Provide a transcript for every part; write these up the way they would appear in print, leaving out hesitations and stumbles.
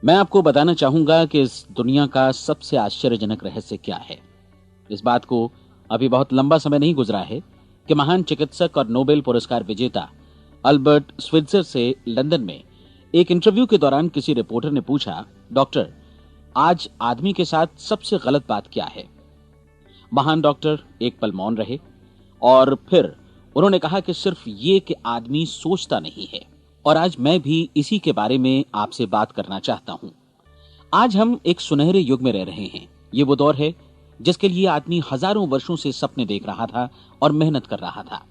मैं आपको बताना चाहूंगा कि इस दुनिया का सबसे आश्चर्यजनक रहस्य क्या है। इस बात को अभी बहुत लंबा समय नहीं गुजरा है कि महान चिकित्सक और नोबेल पुरस्कार विजेता अल्बर्ट स्विट्जर से लंदन में एक इंटरव्यू के दौरान किसी रिपोर्टर ने पूछा, डॉक्टर, आज आदमी के साथ सबसे गलत बात क्या है? महान डॉक्टर एक पल मौन रहे और फिर उन्होंने कहा कि सिर्फ ये कि आदमी सोचता नहीं है। और आज मैं भी इसी के बारे में आपसे बात करना चाहता हूं। आज हम एक सुनहरे युग में रह रहे हैं। ये वो दौर है जिसके लिए आदमी हजारों वर्षों से सपने देख रहा था और मेहनत कर रहा था।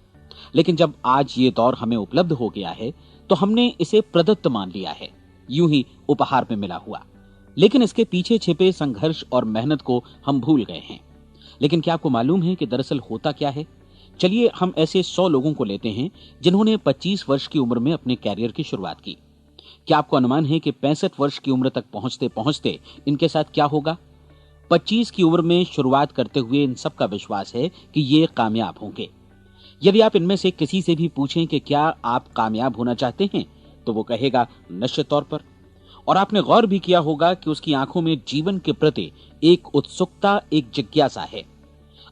लेकिन जब आज ये दौर हमें उपलब्ध हो गया है तो हमने इसे प्रदत्त मान लिया है, यूं ही उपहार में मिला हुआ। लेकिन इसके पीछे छिपे संघर्ष और मेहनत को हम भूल गए हैं। लेकिन क्या आपको मालूम है कि दरअसल होता क्या है? चलिए हम ऐसे 100 लोगों को लेते हैं जिन्होंने 25 वर्ष की उम्र में अपने कैरियर की शुरुआत की। क्या आपको अनुमान है कि 65 वर्ष की उम्र तक पहुंचते पहुंचते इनके साथ क्या होगा? 25 की उम्र में शुरुआत करते हुए इन सब का विश्वास है कि ये कामयाब होंगे। यदि आप इनमें से किसी से भी पूछें कि क्या आप कामयाब होना चाहते हैं, तो वो कहेगा निश्चित तौर पर। और आपने गौर भी किया होगा कि उसकी आंखों में जीवन के प्रति एक उत्सुकता, एक जिज्ञासा है।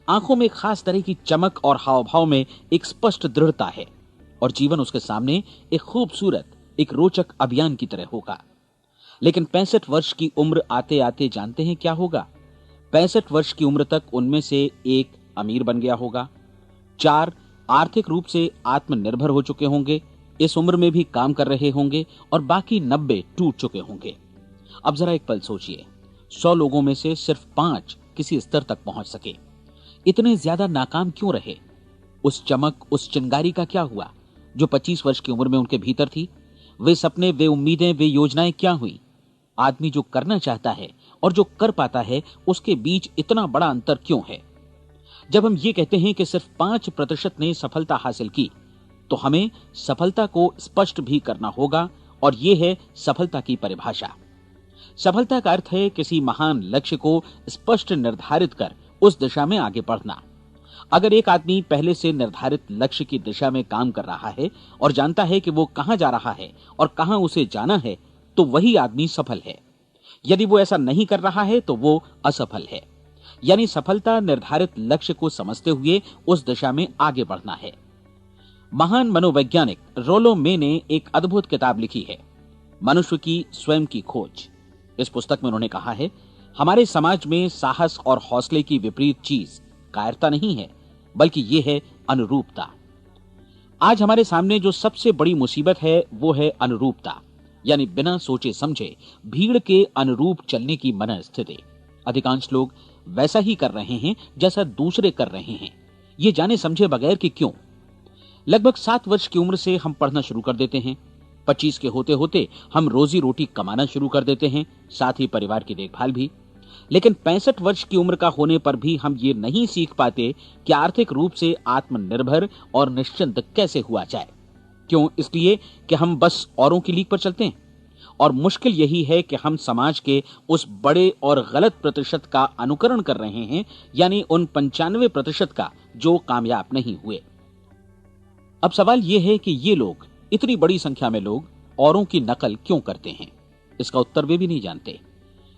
आंखों में खास तरह की चमक और हाव भाव में एक स्पष्ट दृढ़ता है और जीवन उसके सामने एक खूबसूरत, एक रोचक अभियान की तरह होगा। लेकिन 65 वर्ष की उम्र आते आते जानते हैं क्या होगा? 65 वर्ष की उम्र तक उनमें से एक अमीर बन गया होगा, 4 आर्थिक रूप से आत्मनिर्भर हो चुके होंगे, इस उम्र में भी काम कर रहे होंगे और बाकी 90 टूट चुके होंगे। अब जरा एक पल सोचिए, 100 लोगों में से सिर्फ 5 किसी स्तर तक पहुंच सके। इतने ज्यादा नाकाम क्यों रहे? उस चमक, उस चिंगारी का क्या हुआ जो 25 वर्ष की उम्र में उनके भीतर थी? वे सपने, वे उम्मीदें, वे योजनाएं क्या हुई? आदमी जो करना चाहता है और जो कर पाता है, उसके बीच इतना बड़ा अंतर क्यों है? जब हम ये कहते हैं कि सिर्फ 5% ने सफलता हासिल की, तो हमें सफलता को स्पष्ट भी करना होगा और यह है सफलता की परिभाषा। सफलता का अर्थ है किसी महान लक्ष्य को स्पष्ट निर्धारित कर उस दिशा में आगे बढ़ना। अगर एक आदमी पहले से निर्धारित लक्ष्य की दिशा में काम कर रहा है और जानता है कि वो कहां जा रहा है और कहां उसे जाना है, तो वही आदमी सफल है। यदि वो ऐसा नहीं कर रहा है तो वो असफल है। यानी सफलता निर्धारित लक्ष्य को समझते हुए उस दिशा में आगे बढ़ना है। महान मनोवैज्ञानिक रोलो मे ने एक अद्भुत किताब लिखी है, मनुष्य की स्वयं की खोज। इस पुस्तक में उन्होंने कहा है, हमारे समाज में साहस और हौसले की विपरीत चीज कायरता नहीं है, बल्कि यह है अनुरूपता। आज हमारे सामने जो सबसे बड़ी मुसीबत है वो है अनुरूपता, यानी बिना सोचे समझे भीड़ के अनुरूप चलने की मनस्थिति। अधिकांश लोग वैसा ही कर रहे हैं जैसा दूसरे कर रहे हैं, ये जाने समझे बगैर कि क्यों। लगभग 7 वर्ष की उम्र से हम पढ़ना शुरू कर देते हैं। 25 के होते होते हम रोजी रोटी कमाना शुरू कर देते हैं, साथ ही परिवार की देखभाल भी। लेकिन 65 वर्ष की उम्र का होने पर भी हम ये नहीं सीख पाते कि आर्थिक रूप से आत्मनिर्भर और निश्चिंत कैसे हुआ जाए। क्यों? इसलिए कि हम बस औरों की लीक पर चलते हैं। और मुश्किल यही है कि हम समाज के उस बड़े और गलत प्रतिशत का अनुकरण कर रहे हैं, यानी उन 95% का जो कामयाब नहीं हुए। अब सवाल यह है कि ये लोग, इतनी बड़ी संख्या में लोग, औरों की नकल क्यों करते हैं? इसका उत्तर वे भी नहीं जानते।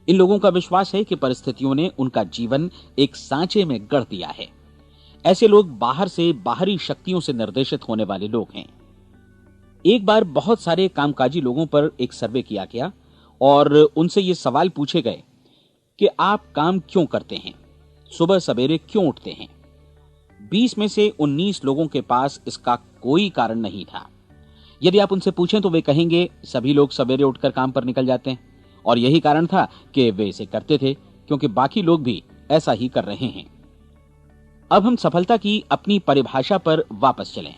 इन लोगों का विश्वास है कि परिस्थितियों ने उनका जीवन एक सांचे में गढ़ दिया है। ऐसे लोग बाहर से, बाहरी शक्तियों से निर्देशित होने वाले लोग हैं। एक बार बहुत सारे कामकाजी लोगों पर एक सर्वे किया गया और उनसे ये सवाल पूछे गए कि आप काम क्यों करते हैं, सुबह सवेरे क्यों उठते हैं? 20 में से 19 लोगों के पास इसका कोई कारण नहीं था। यदि आप उनसे पूछें तो वे कहेंगे सभी लोग सवेरे उठकर काम पर निकल जाते हैं और यही कारण था कि वे इसे करते थे क्योंकि बाकी लोग भी ऐसा ही कर रहे हैं। अब हम सफलता की अपनी परिभाषा पर वापस चलें।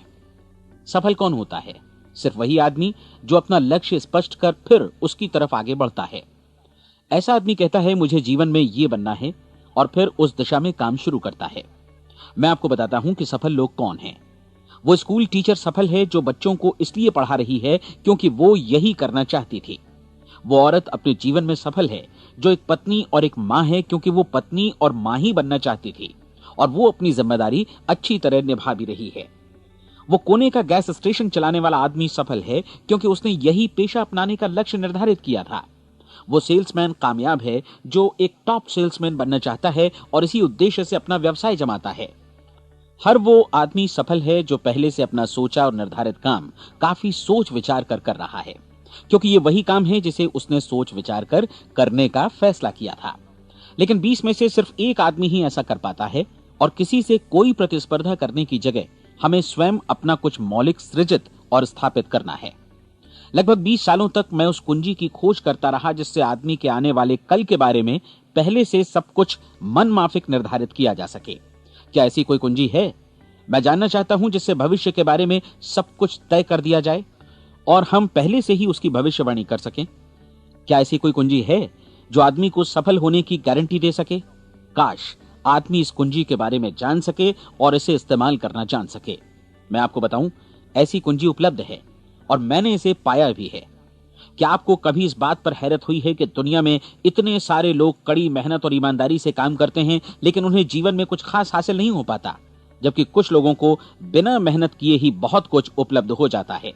सफल कौन होता है? सिर्फ वही आदमी जो अपना लक्ष्य स्पष्ट कर फिर उसकी तरफ आगे बढ़ता है। ऐसा आदमी कहता है मुझे जीवन में ये बनना है और फिर उस दिशा में काम शुरू करता है। मैं आपको बताता हूं कि सफल लोग कौन हैं। वो स्कूल टीचर सफल है जो बच्चों को इसलिए पढ़ा रही है क्योंकि वो यही करना चाहती थी। वो औरत अपने जीवन में सफल है जो एक पत्नी और एक मां है क्योंकि वो पत्नी और मां ही बनना चाहती थी और वो अपनी जिम्मेदारी अच्छी तरह निभा भी रही है। वो कोने का गैस स्टेशन चलाने वाला आदमी सफल है क्योंकि उसने यही पेशा अपनाने का लक्ष्य निर्धारित किया था। वो सेल्समैन कामयाब है जो एक टॉप सेल्समैन बनना चाहता है और इसी उद्देश्य से अपना व्यवसाय जमाता है। हर वो आदमी सफल है जो पहले से अपना सोचा और निर्धारित काम काफी सोच विचार कर रहा है, क्योंकि ये वही काम है जिसे उसने सोच विचार कर करने का फैसला किया था। लेकिन 20 में से सिर्फ एक आदमी ही ऐसा कर पाता है, और किसी से कोई प्रतिस्पर्धा करने की जगह हमें स्वयं अपना कुछ मौलिक सृजित और स्थापित करना है। लगभग 20 सालों तक मैं उस कुंजी की खोज करता रहा जिससे आदमी के आने वाले कल के बारे में पहले से सब कुछ मन माफिक निर्धारित किया जा सके। क्या ऐसी कोई कुंजी है? मैं जानना चाहता हूं जिससे भविष्य के बारे में सब कुछ तय कर दिया जाए और हम पहले से ही उसकी भविष्यवाणी कर सकें। क्या ऐसी कोई कुंजी है जो आदमी को सफल होने की गारंटी दे सके? काश आदमी इस कुंजी के बारे में जान सके और इसे इस्तेमाल करना जान सके। मैं आपको बताऊं, ऐसी कुंजी उपलब्ध है और मैंने इसे पाया भी है। क्या आपको कभी इस बात पर हैरत हुई है कि दुनिया में इतने सारे लोग कड़ी मेहनत और ईमानदारी से काम करते हैं, लेकिन उन्हें जीवन में कुछ खास हासिल नहीं हो पाता, जबकि कुछ लोगों को बिना मेहनत किए ही बहुत कुछ उपलब्ध हो जाता है।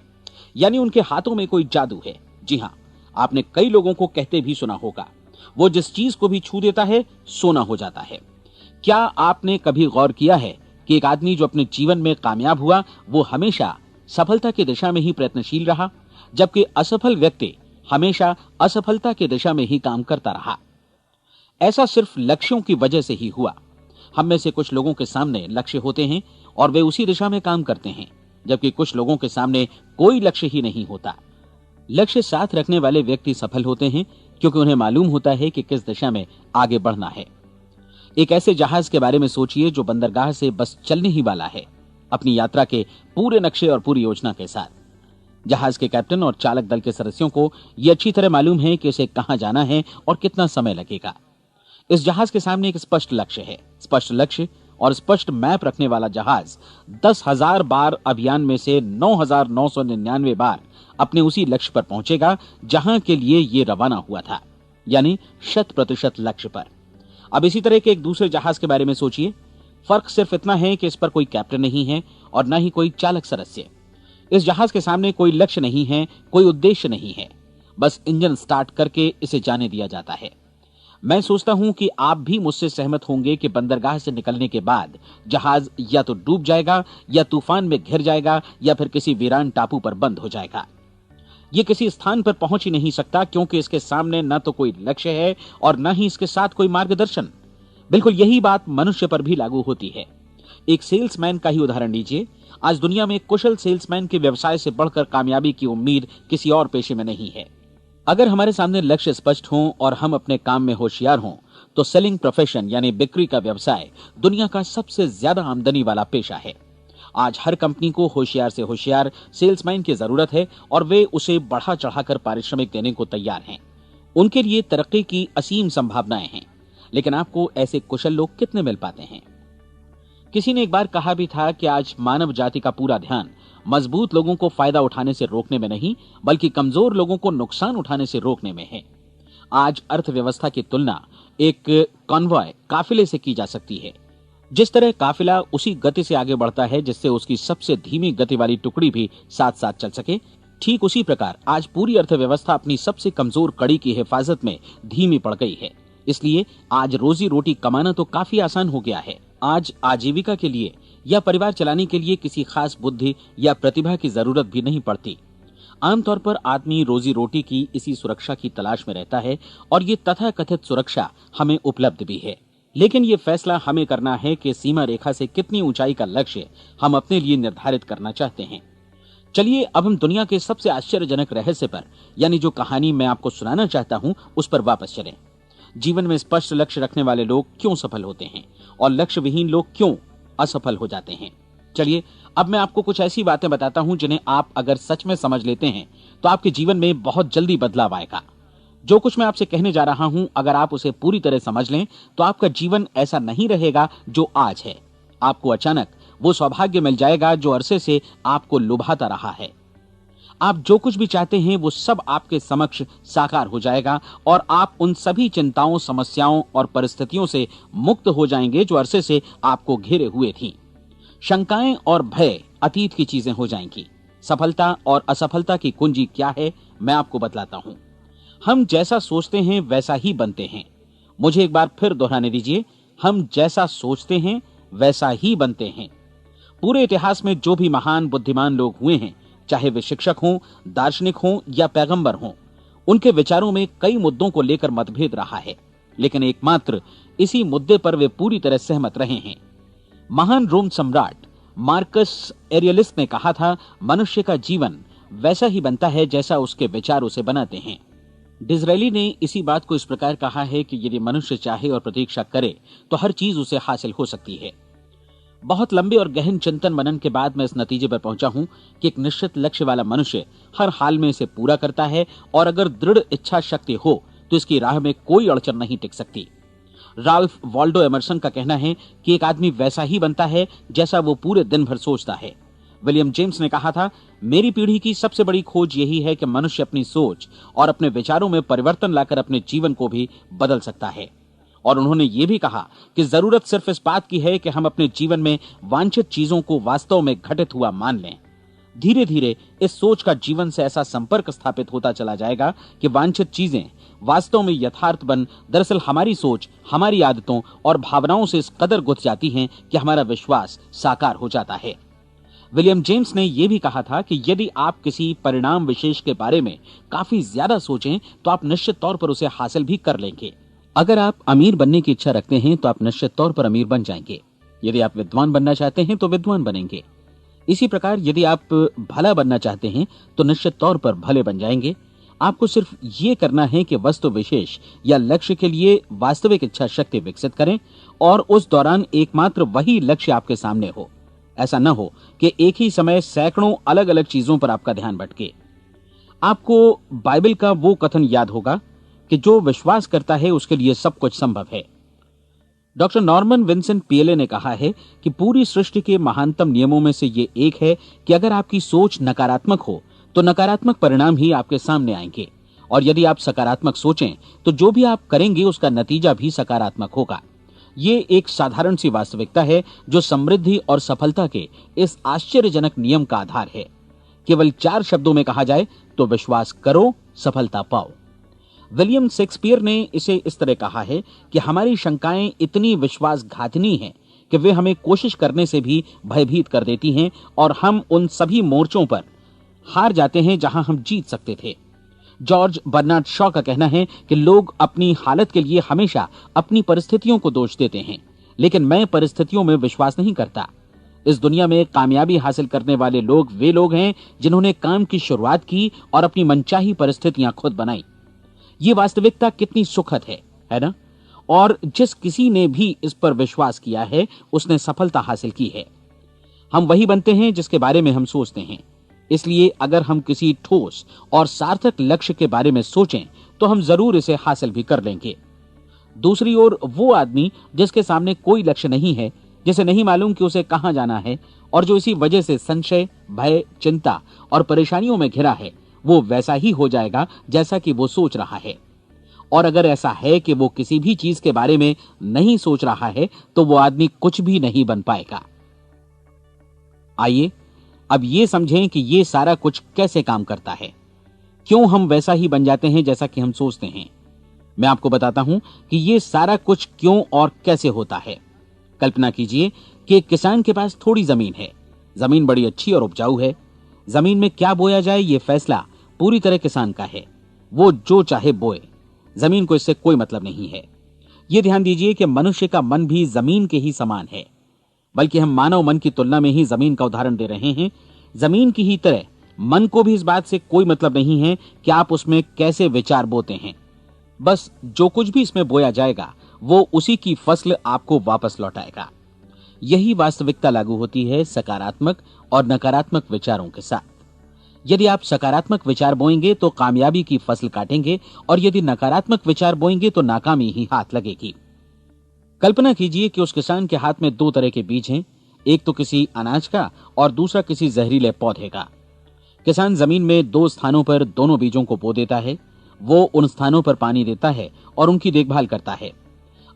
यानी उनके हाथों में कोई जादू है। जी हां, आपने कई लोगों को कहते भी सुना होगा, वो जिस चीज को भी छू देता है सोना हो जाता है। क्या आपने कभी गौर किया है कि एक आदमी जो अपने जीवन में कामयाब हुआ वो हमेशा सफलता की दिशा में ही प्रयत्नशील रहा, जबकि असफल व्यक्ति हमेशा असफलता की दिशा में ही काम करता रहा? ऐसा सिर्फ लक्ष्यों की वजह से ही हुआ। हम में से कुछ लोगों के सामने लक्ष्य होते हैं और वे उसी दिशा में काम करते हैं, जबकि कुछ लोगों के सामने कोई लक्ष्य ही नहीं होता। लक्ष्य साथ रखने वाले व्यक्ति सफल होते हैं क्योंकि उन्हें मालूम होता है कि किस दिशा में आगे बढ़ना है। एक ऐसे जहाज के बारे में सोचिए जो बंदरगाह से बस चलने ही वाला है, अपनी यात्रा के पूरे नक्शे और पूरी योजना के साथ। जहाज के कैप्टन और चालक दल के सदस्यों को यह अच्छी तरह मालूम है कि उसे कहां जाना है और कितना समय लगेगा। इस जहाज के सामने एक स्पष्ट लक्ष्य है। स्पष्ट लक्ष्य और स्पष्ट मैप रखने वाला जहाज 10,000 बार अभियान में से 9,999 बार अपने उसी लक्ष्य पर पहुंचेगा जहां के लिए ये रवाना हुआ था, यानी 100% लक्ष्य पर। अब इसी तरह के एक दूसरे जहाज के बारे में सोचिए। फर्क सिर्फ इतना है कि इस पर कोई कैप्टन नहीं है और न ही कोई चालक सदस्य। इस जहाज के सामने कोई लक्ष्य नहीं है, कोई उद्देश्य नहीं है, बस इंजन स्टार्ट करके इसे जाने दिया जाता है। मैं सोचता हूं कि आप भी मुझसे सहमत होंगे कि बंदरगाह से निकलने के बाद जहाज या तो डूब जाएगा या तूफान में घिर जाएगा या फिर किसी वीरान टापू पर बंद हो जाएगा। ये किसी स्थान पर पहुंच ही नहीं सकता क्योंकि इसके सामने न तो कोई लक्ष्य है और न ही इसके साथ कोई मार्गदर्शन। बिल्कुल यही बात मनुष्य पर भी लागू होती है। एक सेल्समैन का ही उदाहरण लीजिए। आज दुनिया में कुशल सेल्समैन के व्यवसाय से बढ़कर कामयाबी की उम्मीद किसी और पेशे में नहीं है। अगर हमारे सामने लक्ष्य स्पष्ट हों और हम अपने काम में होशियार हों तो सेलिंग प्रोफेशन यानी बिक्री का व्यवसाय दुनिया का सबसे ज्यादा आमदनी वाला पेशा है। आज हर कंपनी को होशियार से होशियार सेल्समैन की जरूरत है और वे उसे बढ़ा चढ़ाकर पारिश्रमिक देने को तैयार हैं। उनके लिए तरक्की की असीम संभावनाएं हैं, लेकिन आपको ऐसे कुशल लोग कितने मिल पाते हैं? किसी ने एक बार कहा भी था कि आज मानव जाति का पूरा ध्यान मजबूत लोगों को फायदा उठाने से रोकने में नहीं, बल्कि कमजोर लोगों को नुकसान उठाने से रोकने में है। आज अर्थव्यवस्था की तुलना एक कॉन्वॉय काफिले से की जा सकती है। जिस तरह काफिला उसी गति से आगे बढ़ता है जिससे उसकी सबसे धीमी गति वाली टुकड़ी भी साथ साथ चल सके, ठीक उसी प्रकार आज पूरी अर्थव्यवस्था अपनी सबसे कमजोर कड़ी की हिफाजत में धीमी पड़ गई है। इसलिए आज रोजी रोटी कमाना तो काफी आसान हो गया है। आज आजीविका के लिए या परिवार चलाने के लिए किसी खास बुद्धि या प्रतिभा की जरूरत भी नहीं पड़ती। आमतौर पर आदमी रोजी रोटी की इसी सुरक्षा की तलाश में रहता है और ये तथाकथित सुरक्षा हमें उपलब्ध भी है। लेकिन ये फैसला हमें करना है कि सीमा रेखा से कितनी ऊंचाई का लक्ष्य हम अपने लिए निर्धारित करना चाहते हैं। चलिए अब हम दुनिया के सबसे आश्चर्यजनक रहस्य पर, यानी जो कहानी मैं आपको सुनाना चाहता हूं, उस पर वापस चलें। जीवन में स्पष्ट लक्ष्य रखने वाले लोग क्यों सफल होते हैं और लक्ष्य विहीन लोग क्यों असफल हो जाते हैं? चलिए अब मैं आपको कुछ ऐसी बातें बताता हूं जिन्हें आप अगर सच में समझ लेते हैं तो आपके जीवन में बहुत जल्दी बदलाव आएगा। जो कुछ मैं आपसे कहने जा रहा हूं, अगर आप उसे पूरी तरह समझ लें तो आपका जीवन ऐसा नहीं रहेगा जो आज है। आपको अचानक वो सौभाग्य मिल जाएगा जो अरसे से आपको लुभाता रहा है। आप जो कुछ भी चाहते हैं वो सब आपके समक्ष साकार हो जाएगा और आप उन सभी चिंताओं, समस्याओं और परिस्थितियों से मुक्त हो जाएंगे जो अरसे से आपको घेरे हुए थीं। शंकाएं और भय अतीत की चीजें हो जाएंगी। सफलता और असफलता की कुंजी क्या है, मैं आपको बतलाता हूं। हम जैसा सोचते हैं वैसा ही बनते हैं। मुझे एक बार फिर दोहराने दीजिए, हम जैसा सोचते हैं वैसा ही बनते हैं। पूरे इतिहास में जो भी महान बुद्धिमान लोग हुए हैं, चाहे वे शिक्षक हों, दार्शनिक हों या पैगंबर हों, उनके विचारों में कई मुद्दों को लेकर मतभेद रहा है, लेकिन एकमात्र इसी मुद्दे पर वे पूरी तरह सहमत रहे हैं। महान रोम सम्राट मार्कस एरियलिस ने कहा था, मनुष्य का जीवन वैसा ही बनता है जैसा उसके विचार उसे बनाते हैं। डिज़रायली ने इसी बात को इस प्रकार कहा है कि यदि मनुष्य चाहे और प्रतीक्षा करे तो हर चीज उसे हासिल हो सकती है। बहुत लंबे और गहन चिंतन मनन के बाद मैं इस नतीजे पर पहुंचा हूं कि एक निश्चित लक्ष्य वाला मनुष्य हर हाल में इसे पूरा करता है, और अगर दृढ़ इच्छा शक्ति हो तो इसकी राह में कोई अड़चन नहीं टिक सकती। राल्फ वॉल्डो एमर्सन का कहना है कि एक आदमी वैसा ही बनता है जैसा वो पूरे दिन भर सोचता है। विलियम जेम्स ने कहा था, मेरी पीढ़ी की सबसे बड़ी खोज यही है कि मनुष्य अपनी सोच और अपने विचारों में परिवर्तन लाकर अपने जीवन को भी बदल सकता है। और उन्होंने ये भी कहा कि जरूरत सिर्फ इस बात की है कि हम अपने जीवन में वांछित चीजों को वास्तव में घटित हुआ मान लें। धीरे धीरे इस सोच का जीवन से ऐसा संपर्क स्थापित होता चला जाएगा कि वांछित चीजें वास्तव में यथार्थ बन दरअसल हमारी सोच, हमारी आदतों और भावनाओं से इस कदर गुथ जाती हैं कि हमारा विश्वास साकार हो जाता है। विलियम जेम्स ने यह भी कहा था कि यदि आप किसी परिणाम विशेष के बारे में काफी ज्यादा सोचें तो आप निश्चित तौर पर उसे हासिल भी कर लेंगे। अगर आप अमीर बनने की इच्छा रखते हैं तो आप निश्चित तौर पर अमीर बन जाएंगे। यदि आप विद्वान बनना चाहते हैं तो विद्वान बनेंगे। इसी प्रकार यदि आप भला बनना चाहते हैं तो निश्चित तौर पर भले बन जाएंगे। आपको सिर्फ ये करना है कि वस्तु विशेष या लक्ष्य के लिए वास्तविक इच्छा शक्ति विकसित करें और उस दौरान एकमात्र वही लक्ष्य आपके सामने हो। ऐसा न हो कि एक ही समय सैकड़ों अलग अलग चीजों पर आपका ध्यान भटके। आपको बाइबल का वो कथन याद होगा कि जो विश्वास करता है उसके लिए सब कुछ संभव है। डॉक्टर नॉर्मन विंसेंट पीएले ने कहा है कि पूरी सृष्टि के महानतम नियमों में से ये एक है कि अगर आपकी सोच नकारात्मक हो तो नकारात्मक परिणाम ही आपके सामने आएंगे, और यदि आप सकारात्मक सोचें तो जो भी आप करेंगे उसका नतीजा भी सकारात्मक होगा। ये एक साधारण सी वास्तविकता है जो समृद्धि और सफलता के इस आश्चर्यजनक नियम का आधार है। केवल 4 शब्दों में कहा जाए तो विश्वास करो, सफलता पाओ। विलियम शेक्सपियर ने इसे इस तरह कहा है कि हमारी शंकाएं इतनी विश्वासघातिनी हैं कि वे हमें कोशिश करने से भी भयभीत कर देती हैं और हम उन सभी मोर्चों पर हार जाते हैं जहां हम जीत सकते थे। जॉर्ज बर्नार्ड शॉ का कहना है कि लोग अपनी हालत के लिए हमेशा अपनी परिस्थितियों को दोष देते हैं, लेकिन मैं परिस्थितियों में विश्वास नहीं करता। इस दुनिया में कामयाबी हासिल करने वाले लोग वे लोग हैं जिन्होंने काम की शुरुआत की और अपनी मनचाही परिस्थितियां खुद बनाई। ये वास्तविकता कितनी सुखद है ना? और जिस किसी ने भी इस पर विश्वास किया है उसने सफलता हासिल की है। हम वही बनते हैं जिसके बारे में हम सोचते हैं। इसलिए अगर हम किसी ठोस और सार्थक लक्ष्य के बारे में सोचें तो हम जरूर इसे हासिल भी कर लेंगे। दूसरी ओर वो आदमी जिसके सामने कोई लक्ष्य नहीं है, जिसे नहीं मालूम कि उसे कहां जाना है और जो इसी वजह से संशय, भय, चिंता और परेशानियों में घिरा है, वो वैसा ही हो जाएगा जैसा कि वो सोच रहा है। और अगर ऐसा है कि वो किसी भी चीज के बारे में नहीं सोच रहा है तो वो आदमी कुछ भी नहीं बन पाएगा। आइए अब ये समझें कि ये सारा कुछ कैसे काम करता है, क्यों हम वैसा ही बन जाते हैं जैसा कि हम सोचते हैं। मैं आपको बताता हूं कि ये सारा कुछ क्यों और कैसे होता है। कल्पना कीजिए कि एक किसान के पास थोड़ी जमीन है। जमीन बड़ी अच्छी और उपजाऊ है। जमीन में क्या बोया जाए ये फैसला पूरी तरह किसान का है। वो जो चाहे बोए, जमीन को इससे कोई मतलब नहीं है। ये ध्यान दीजिए कि मनुष्य का मन भी जमीन के ही समान है, बल्कि हम मानव मन की तुलना में ही जमीन का उदाहरण दे रहे हैं। जमीन की ही तरह मन को भी इस बात से कोई मतलब नहीं है कि आप उसमें कैसे विचार बोते हैं। बस जो कुछ भी इसमें बोया जाएगा वो उसी की फसल आपको वापस लौटाएगा। यही वास्तविकता लागू होती है सकारात्मक और नकारात्मक विचारों के साथ। यदि आप सकारात्मक विचार बोएंगे तो कामयाबी की फसल काटेंगे, और यदि नकारात्मक विचार बोएंगे तो नाकामी ही हाथ लगेगी। कल्पना कीजिए कि उस किसान के हाथ में 2 तरह के बीज हैं, एक तो किसी अनाज का और दूसरा किसी जहरीले पौधे का। किसान जमीन में 2 स्थानों पर दोनों बीजों को बो देता है। वो उन स्थानों पर पानी देता है और उनकी देखभाल करता है।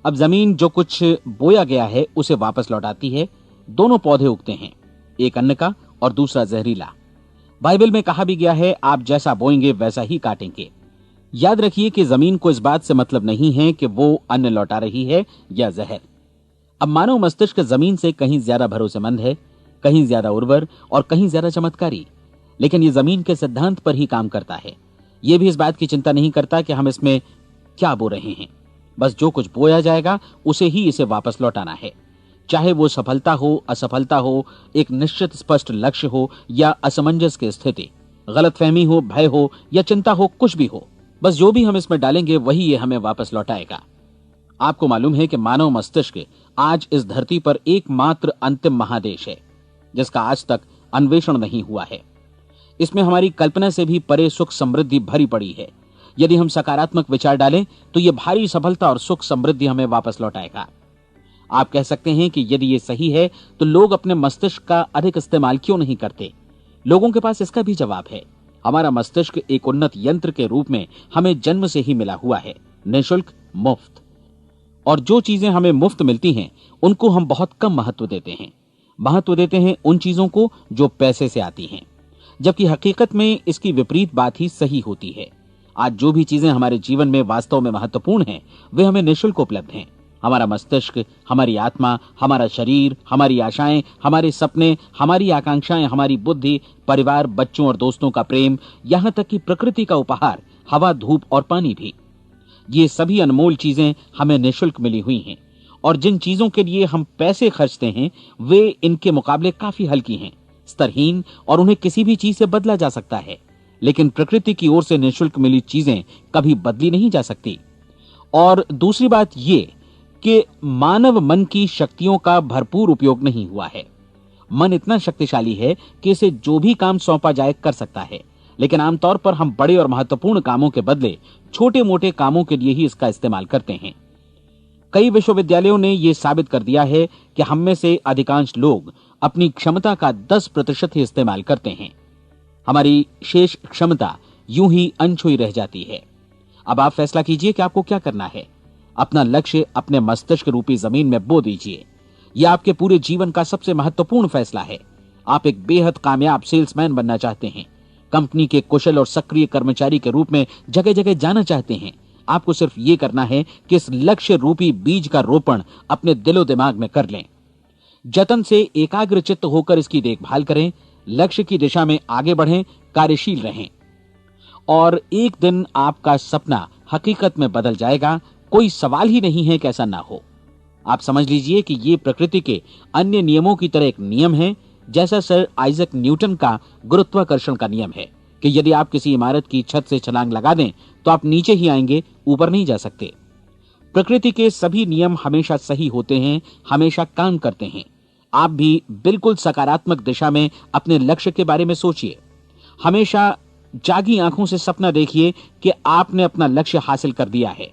अब जमीन जो कुछ बोया गया है उसे वापस लौटाती है। दोनों पौधे उगते हैं, एक अन्न का और दूसरा जहरीला। बाइबल में कहा भी गया है, आप जैसा बोएंगे वैसा ही काटेंगे। याद रखिए कि जमीन को इस बात से मतलब नहीं है कि वो अन्न लौटा रही है या जहर। अब मानव मस्तिष्क जमीन से कहीं ज्यादा भरोसेमंद है, कहीं ज्यादा उर्वर और कहीं ज्यादा चमत्कारी, लेकिन ये जमीन के सिद्धांत पर ही काम करता है। ये भी इस बात की चिंता नहीं करता कि हम इसमें क्या बो रहे हैं। बस जो कुछ बोया जाएगा उसे ही इसे वापस लौटाना है, चाहे वो सफलता हो, असफलता हो, एक निश्चित स्पष्ट लक्ष्य हो या असमंजस की स्थिति, गलतफहमी हो, भय हो या चिंता हो, कुछ भी हो। बस जो भी हम इसमें डालेंगे वही ये हमें वापस लौटाएगा। आपको मालूम है कि मानव मस्तिष्क आज इस धरती पर एकमात्र अंतिम महादेश है जिसका आज तक अन्वेषण नहीं हुआ है। इसमें हमारी कल्पना से भी परे सुख समृद्धि भरी पड़ी है। यदि हम सकारात्मक विचार डालें तो यह भारी सफलता और सुख समृद्धि हमें वापस लौटाएगा। आप कह सकते हैं कि यदि ये सही है तो लोग अपने मस्तिष्क का अधिक इस्तेमाल क्यों नहीं करते? लोगों के पास इसका भी जवाब है। हमारा मस्तिष्क एक उन्नत यंत्र के रूप में हमें जन्म से ही मिला हुआ है, निःशुल्क, मुफ्त। और जो चीजें हमें मुफ्त मिलती हैं उनको हम बहुत कम महत्व देते हैं। महत्व देते हैं उन चीजों को जो पैसे से आती हैं, जबकि हकीकत में इसकी विपरीत बात ही सही होती है। आज जो भी चीजें हमारे जीवन में वास्तव में महत्वपूर्ण हैं वे हमें निःशुल्क उपलब्ध हैं। हमारा मस्तिष्क, हमारी आत्मा, हमारा शरीर, हमारी आशाएं, हमारे सपने, हमारी आकांक्षाएं, हमारी बुद्धि, परिवार, बच्चों और दोस्तों का प्रेम, यहां तक कि प्रकृति का उपहार, हवा, धूप और पानी भी, ये सभी अनमोल चीजें हमें निःशुल्क मिली हुई हैं। और जिन चीजों के लिए हम पैसे खर्चते हैं वे इनके मुकाबले काफी हल्की हैं, स्तरहीन, और उन्हें किसी भी चीज से बदला जा सकता है। लेकिन प्रकृति की ओर से निःशुल्क मिली चीजें कभी बदली नहीं जा सकती। और दूसरी बात ये कि मानव मन की शक्तियों का भरपूर उपयोग नहीं हुआ है। मन इतना शक्तिशाली है कि इसे जो भी काम सौंपा जाए कर सकता है, लेकिन आमतौर पर हम बड़े और महत्वपूर्ण कामों के बदले छोटे मोटे कामों के लिए ही इसका इस्तेमाल करते हैं। कई विश्वविद्यालयों ने यह साबित कर दिया है कि हम में से अधिकांश लोग अपनी क्षमता का 10% ही इस्तेमाल करते हैं। हमारी शेष क्षमता यूं ही अनछुई रह जाती है। अब आप फैसला कीजिए कि आपको क्या करना है। अपना लक्ष्य अपने मस्तिष्क रूपी जमीन में बो दीजिए। यह आपके पूरे जीवन का सबसे महत्वपूर्ण फैसला है। आप एक बेहद कामयाब सेल्समैन बनना चाहते हैं, कंपनी के कुशल और सक्रिय कर्मचारी के रूप में जगह जगह जाना चाहते हैं। आपको सिर्फ ये करना है कि इस लक्ष्य रूपी बीज का रोपण अपने दिलो दिमाग में कर लें। जतन से एकाग्रचित्त होकर इसकी देखभाल करें, लक्ष्य की दिशा में आगे बढ़ें, कार्यशील रहें, और एक दिन आपका सपना हकीकत में बदल जाएगा। कोई सवाल ही नहीं है कि ऐसा ना हो। आप समझ लीजिए कि ये प्रकृति के अन्य नियमों की तरह एक नियम है, जैसा सर आइजक न्यूटन का गुरुत्वाकर्षण का नियम है कि यदि आप किसी इमारत की छत से छलांग लगा दें तो आप नीचे ही आएंगे, ऊपर नहीं जा सकते। प्रकृति के सभी नियम हमेशा सही होते हैं, हमेशा काम करते हैं। आप भी बिल्कुल सकारात्मक दिशा में अपने लक्ष्य के बारे में सोचिए। हमेशा जागी आंखों से सपना देखिए कि आपने अपना लक्ष्य हासिल कर दिया है।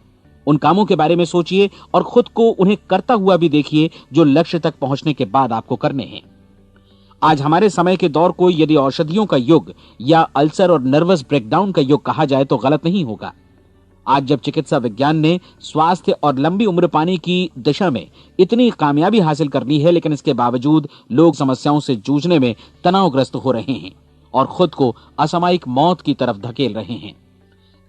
उन कामों के बारे में सोचिए और खुद को उन्हें करता हुआ भी देखिए जो लक्ष्य तक पहुंचने के बाद आपको करने हैं। आज हमारे समय के दौर को यदि औषधियों का युग या अल्सर और नर्वस ब्रेकडाउन का युग कहा जाए तो गलत नहीं होगा। आज जब चिकित्सा विज्ञान ने स्वास्थ्य और लंबी उम्र पाने की दिशा में इतनी कामयाबी हासिल कर ली है, लेकिन इसके बावजूद लोग समस्याओं से जूझने में तनावग्रस्त हो रहे हैं और खुद को असामयिक मौत की तरफ धकेल रहे हैं।